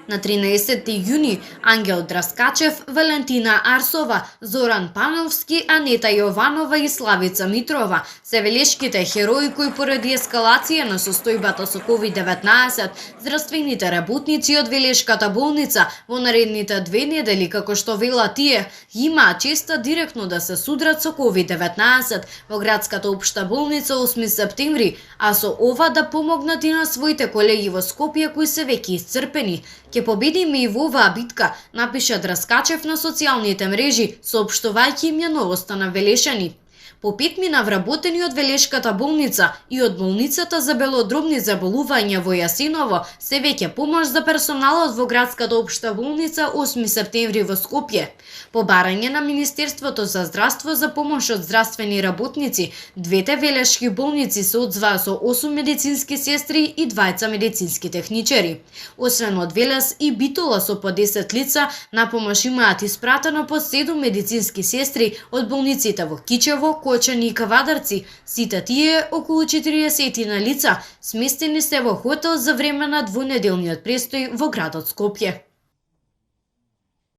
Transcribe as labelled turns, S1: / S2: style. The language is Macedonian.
S1: На 13 јуни Ангел Драскачев, Валентина Арсова, Зоран Пановски, Анета Јованова и Славица Митрова се велешките херои кои поради ескалација на состојбата со COVID-19 здравствените работници од Велешката болница во наредните 2 недели, како што велат тие, имаат честа директно да се судрат со COVID-19 во градската општа болница 8 септември, а со ова да помогнат и на своите колеги во Скопје кои се веќе исцрпени. Ке победиме и во оваа битка, напиша Драскачев на социјалните мрежи, соопштувајќи им ја новоста на Велешани. По 5 мина вработени од Велешката болница и од болницата за белодробни заболувања во Јасиново се веќе помош за персоналот во градската општа болница 8 септември во Скопје. По барање на Министерството за здравство за помош од здравствени работници, двете велешки болници се одзваа со 8 медицински сестри и 2 медицински техничари. Освен од Велес и Битола со по 10 лица, на помош имаат испратено по 7 медицински сестри од болниците во Кичево, Кочани и Кавадарци. Сите тие, околу 40 на лица, сместени се во хотел за време на двонеделниот престој во градот Скопје.